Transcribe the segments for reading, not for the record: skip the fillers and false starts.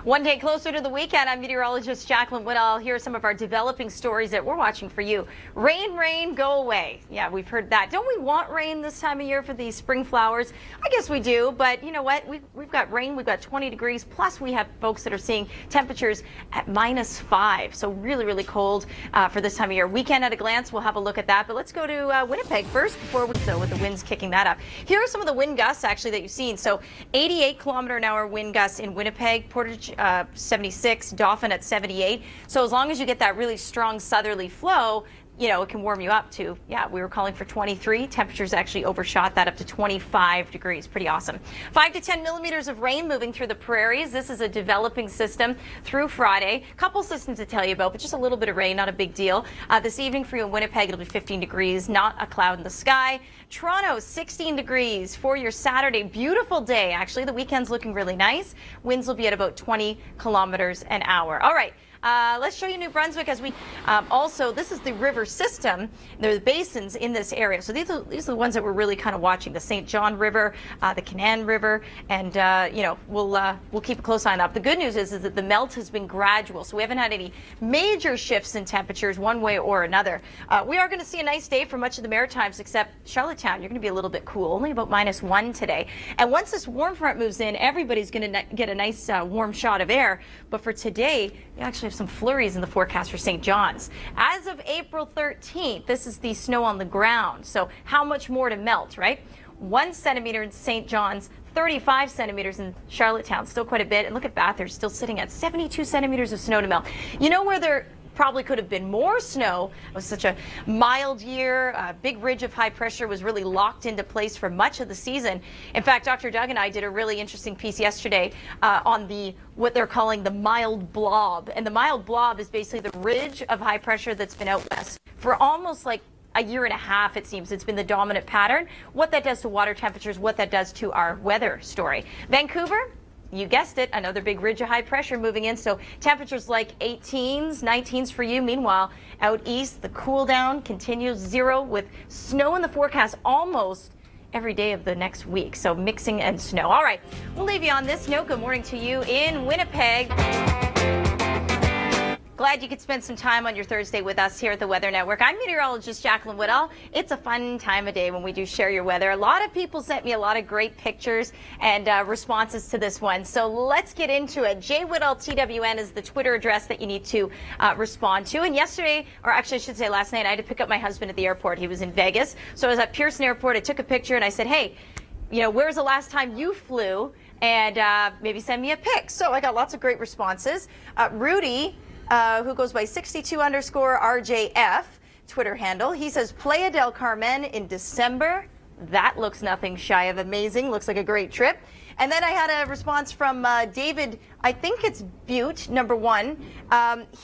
One day closer to the weekend, I'm meteorologist Jaclyn Whittal. Here are some of our developing stories that we're watching for you. Rain, rain, go away. Yeah, we've heard that. Don't we want rain this time of year for these spring flowers? I guess we do, but you know what? We've got rain, we've got 20 degrees, plus we have folks that are seeing temperatures at -5. So really, really cold for this time of year. Weekend at a glance, we'll have a look at that, but let's go to Winnipeg first before we go with the winds kicking that up. Here are some of the wind gusts actually that you've seen. So 88-kilometer-an-hour wind gusts in Winnipeg, Portage 76, Dauphin at 78. So as long as you get that really strong southerly flow, you know, it can warm you up to, yeah, we were calling for 23. Temperatures actually overshot that up to 25 degrees. Pretty awesome. 5 to 10 millimeters of rain moving through the prairies. This is a developing system through Friday. Couple systems to tell you about, but just a little bit of rain, not a big deal. This evening for you in Winnipeg, it'll be 15 degrees, not a cloud in the sky. Toronto, 16 degrees for your Saturday. Beautiful day, actually. The weekend's looking really nice. Winds will be at about 20 kilometers an hour. All right. Let's show you New Brunswick as we also, this is the river system. There are the basins in this area. So these are the ones that we're really kind of watching. The St. John River, the Canaan River, and you know, we'll keep a close eye on that. The good news is that the melt has been gradual. So we haven't had any major shifts in temperatures one way or another. We are going to see a nice day for much of the Maritimes except Charlottetown. You're going to be a little bit cool, only about -1 today. And once this warm front moves in, everybody's going to get a nice warm shot of air. But for today, you actually have some flurries in the forecast for St. John's. As of April 13th, this is the snow on the ground. So how much more to melt, right? 1 centimeter in St. John's, 35 centimeters in Charlottetown, still quite a bit. And look at Bathurst, still sitting at 72 centimeters of snow to melt. You know where there probably could have been more snow? It was such a mild year. A big ridge of high pressure was really locked into place for much of the season. In fact, Dr. Doug and I did a really interesting piece yesterday on what they're calling the mild blob. And the mild blob is basically the ridge of high pressure that's been out west for almost like a year and a half, it seems. It's been the dominant pattern. What that does to water temperatures, what that does to our weather story. Vancouver, you guessed it, another big ridge of high pressure moving in. So temperatures like 18s, 19s for you. Meanwhile, out east, the cool down continues, 0 with snow in the forecast almost every day of the next week. So mixing and snow. All right, we'll leave you on this note. Good morning to you in Winnipeg. Glad you could spend some time on your Thursday with us here at the Weather Network. I'm meteorologist Jaclyn Whittal. It's a fun time of day when we do share your weather. A lot of people sent me a lot of great pictures and responses to this one. So let's get into it. JWhittalTWN is the Twitter address that you need to respond to. And yesterday, or actually I should say last night, I had to pick up my husband at the airport. He was in Vegas. So I was at Pearson Airport. I took a picture and I said, hey, you know, where's the last time you flew? And maybe send me a pic. So I got lots of great responses. Rudy, who goes by 62_RJF Twitter handle. He says, Playa del Carmen in December. That looks nothing shy of amazing. Looks like a great trip. And then I had a response from David, I think it's Butte, #1.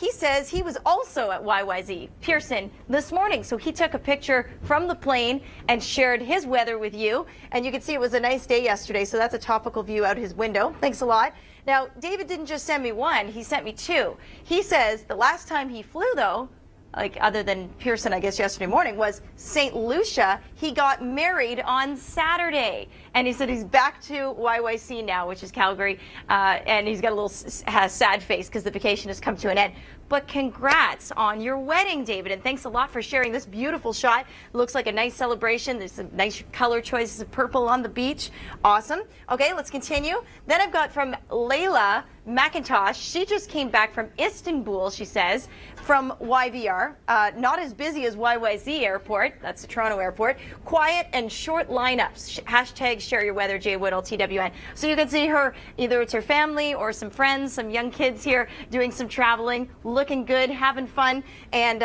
He says he was also at YYZ Pearson this morning. So he took a picture from the plane and shared his weather with you. And you can see it was a nice day yesterday. So that's a topical view out his window. Thanks a lot. Now, David didn't just send me one, he sent me 2. He says the last time he flew, though, like other than Pearson, I guess yesterday morning, was St. Lucia. He got married on Saturday. And he said he's back to YYC now, which is Calgary. And he's got a little sad face because the vacation has come to an end. But congrats on your wedding, David. And thanks a lot for sharing this beautiful shot. Looks like a nice celebration. There's some nice color choices of purple on the beach. Awesome. Okay, let's continue. Then I've got from Layla McIntosh. She just came back from Istanbul, she says, from YVR. Not as busy as YYZ Airport. That's the Toronto airport. Quiet and short lineups. Hashtag share your weather, JWhittalTWN. So you can see her, either it's her family or some friends, some young kids here doing some traveling, looking good, having fun, and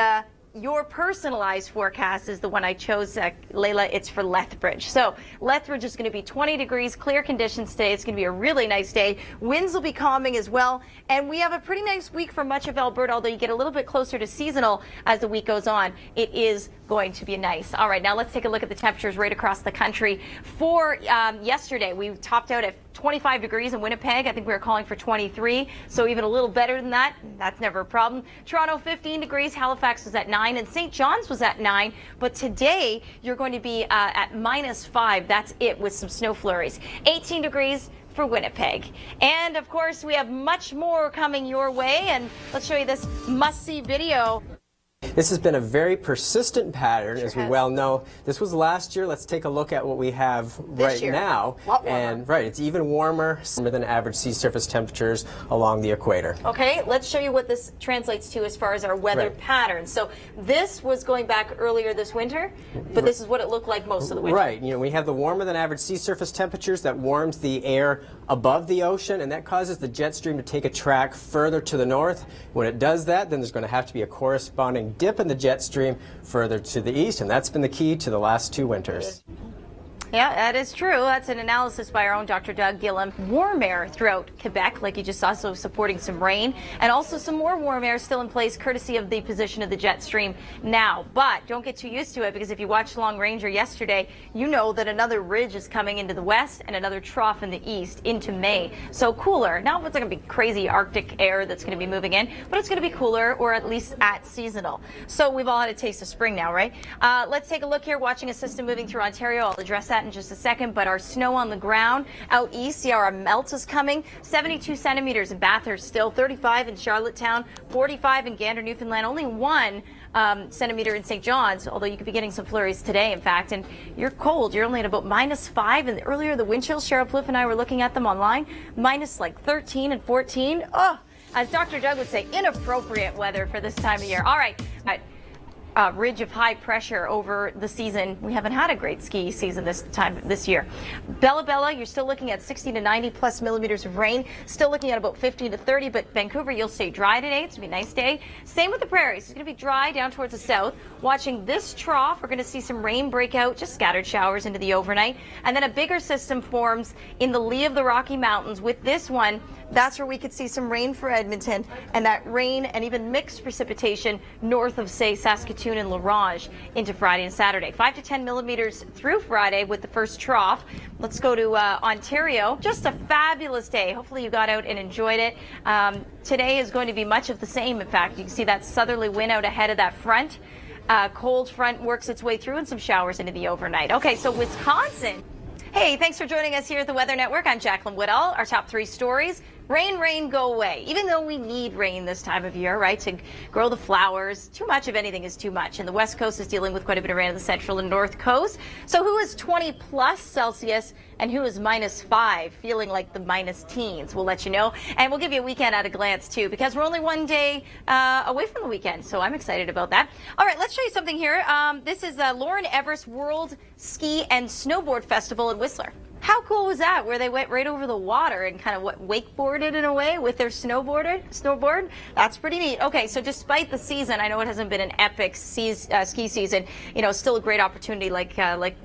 your personalized forecast is the one I chose, Layla. It's for Lethbridge. So Lethbridge is going to be 20 degrees, clear conditions today. It's going to be a really nice day. Winds will be calming as well. And we have a pretty nice week for much of Alberta, although you get a little bit closer to seasonal as the week goes on. It is going to be nice. All right, now let's take a look at the temperatures right across the country. For yesterday, we topped out at 25 degrees in Winnipeg. I think we were calling for 23, so even a little better than that. That's never a problem. Toronto, 15 degrees. Halifax was at 9, and St. John's was at 9. But today, you're going to be at -5. That's it, with some snow flurries. 18 degrees. for Winnipeg. And of course, we have much more coming your way, and let's show you this must-see video. This has been a very persistent pattern, Sure as we has. well know. This was last year. Let's take a look at what we have right year. now. A lot warmer. And it's even warmer than average sea surface temperatures along the equator. Okay, let's show you what this translates to as far as our weather Right. pattern. So this was going back earlier this winter, but this is what it looked like most of the winter. Right. We have the warmer than average sea surface temperatures that warms the air above the ocean, and that causes the jet stream to take a track further to the north. When it does that, then there's going to have to be a corresponding dip in the jet stream further to the east, and that's been the key to the last 2 winters. Yeah, that is true. That's an analysis by our own Dr. Doug Gillum. Warm air throughout Quebec, like you just saw, so supporting some rain, and also some more warm air still in place courtesy of the position of the jet stream now. But don't get too used to it, because if you watched Long Ranger yesterday, you know that another ridge is coming into the west and another trough in the east into May. So cooler. Now it's not going to be crazy Arctic air that's going to be moving in, but it's going to be cooler, or at least at seasonal. So we've all had a taste of spring now, right? Let's take a look here, watching a system moving through Ontario. I'll address that in just a second, but our snow on the ground out east, see our melt is coming. 72 centimeters in Bathurst still, 35 in Charlottetown, 45 in Gander, Newfoundland, only 1 centimeter in St. John's, although you could be getting some flurries today, in fact, and you're cold. You're only at about -5, and earlier the wind chills, Cheryl Pliff and I were looking at them online, minus like 13 and 14. Oh, as Dr. Doug would say, inappropriate weather for this time of year. All right. Ridge of high pressure over the season. We haven't had a great ski season this year. Bella, you're still looking at 60 to 90 plus millimeters of rain. Still looking at about 50 to 30, but Vancouver, you'll stay dry today. It's going to be a nice day. Same with the prairies. It's going to be dry down towards the south. Watching this trough, we're going to see some rain break out, just scattered showers into the overnight. And then a bigger system forms in the lee of the Rocky Mountains. With this one, that's where we could see some rain for Edmonton, and that rain and even mixed precipitation north of, say, Saskatoon and La Ronge into Friday and Saturday. 5 to 10 millimeters through Friday with the first trough. Let's go to Ontario. Just a fabulous day. Hopefully you got out and enjoyed it. Today is going to be much of the same. In fact, you can see that southerly wind out ahead of that front. Cold front works its way through, and some showers into the overnight. Okay, so Wisconsin. Hey, thanks for joining us here at the Weather Network. I'm Jaclyn Whittal. Our top 3 stories. Rain, go away. Even though we need rain this time of year, right, to grow the flowers, too much of anything is too much. And the West Coast is dealing with quite a bit of rain on the Central and North Coast. So who is 20 plus Celsius and who is -5, feeling like the minus teens? We'll let you know. And we'll give you a weekend at a glance, too, because we're only one day away from the weekend. So I'm excited about that. All right, let's show you something here. This is Lauren Everest World Ski and Snowboard Festival in Whistler. How cool was that, where they went right over the water and kind of wakeboarded in a way with their snowboard? That's pretty neat. Okay, so despite the season, I know it hasn't been an epic ski season. Still a great opportunity, like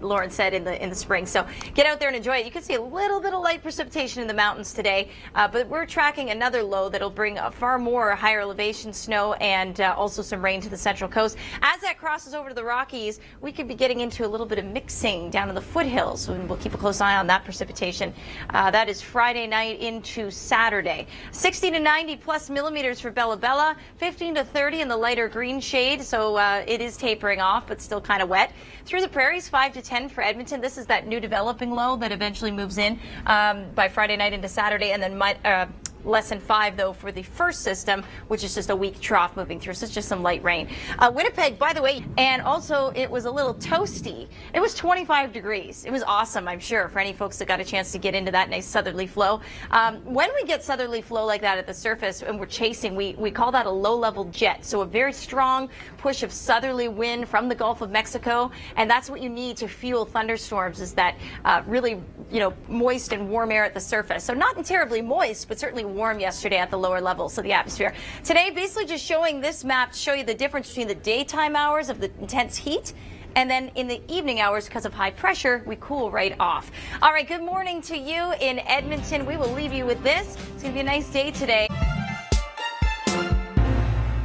Lauren said, in the spring. So get out there and enjoy it. You can see a little bit of light precipitation in the mountains today, but we're tracking another low that'll bring far more higher elevation snow and also some rain to the Central Coast. As that crosses over to the Rockies, we could be getting into a little bit of mixing down in the foothills, and we'll keep a close eye on that precipitation. That is Friday night into Saturday. 60 to 90 plus millimeters for Bella, 15 to 30 in the lighter green shade, so it is tapering off, but still kind of wet. Through the prairies, 5 to 10 for Edmonton. This is that new developing low that eventually moves in by Friday night into Saturday, and then less than 5, though, for the first system, which is just a weak trough moving through. So it's just some light rain. Winnipeg, by the way, and also it was a little toasty. It was 25 degrees. It was awesome, I'm sure, for any folks that got a chance to get into that nice southerly flow. When we get southerly flow like that at the surface and we're chasing, we call that a low-level jet. So a very strong push of southerly wind from the Gulf of Mexico, and that's what you need to fuel thunderstorms, is that really, moist and warm air at the surface. So not terribly moist, but certainly warm yesterday at the lower levels of the atmosphere. Today, basically just showing this map to show you the difference between the daytime hours of the intense heat, and then in the evening hours, because of high pressure, we cool right off. All right, good morning to you in Edmonton. We will leave you with this. It's going to be a nice day today.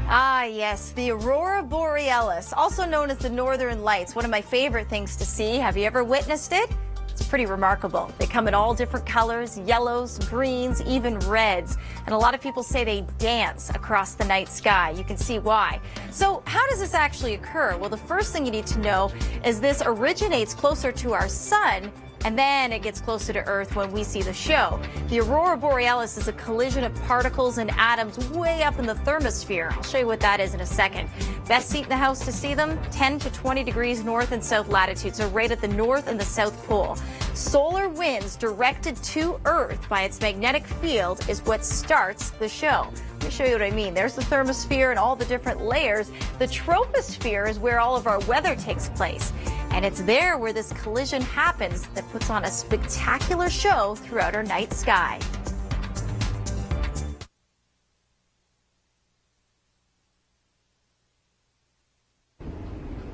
Ah, yes, the Aurora Borealis, also known as the Northern Lights, one of my favorite things to see. Have you ever witnessed it? It's pretty remarkable. They come in all different colors, yellows, greens, even reds. And a lot of people say they dance across the night sky. You can see why. So how does this actually occur? Well, the first thing you need to know is this originates closer to our sun and then it gets closer to Earth when we see the show. The aurora borealis is a collision of particles and atoms way up in the thermosphere. I'll show you what that is in a second. Best seat in the house to see them, 10 to 20 degrees north and south latitude, so right at the north and the south pole. Solar winds directed to Earth by its magnetic field is what starts the show. Let me show you what I mean. There's the thermosphere and all the different layers. The troposphere is where all of our weather takes place. And it's there where this collision happens that puts on a spectacular show throughout our night sky.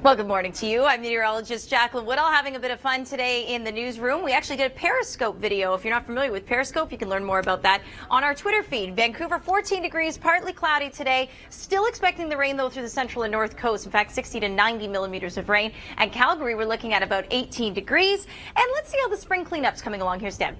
Well, good morning to you. I'm meteorologist Jaclyn Whittal, having a bit of fun today in the newsroom. We actually did a Periscope video. If you're not familiar with Periscope, you can learn more about that on our Twitter feed. Vancouver, 14 degrees, partly cloudy today. Still expecting the rain, though, through the central and north coast. In fact, 60 to 90 millimeters of rain. And Calgary, we're looking at about 18 degrees. And let's see how the spring cleanup's coming along. Here's Deb.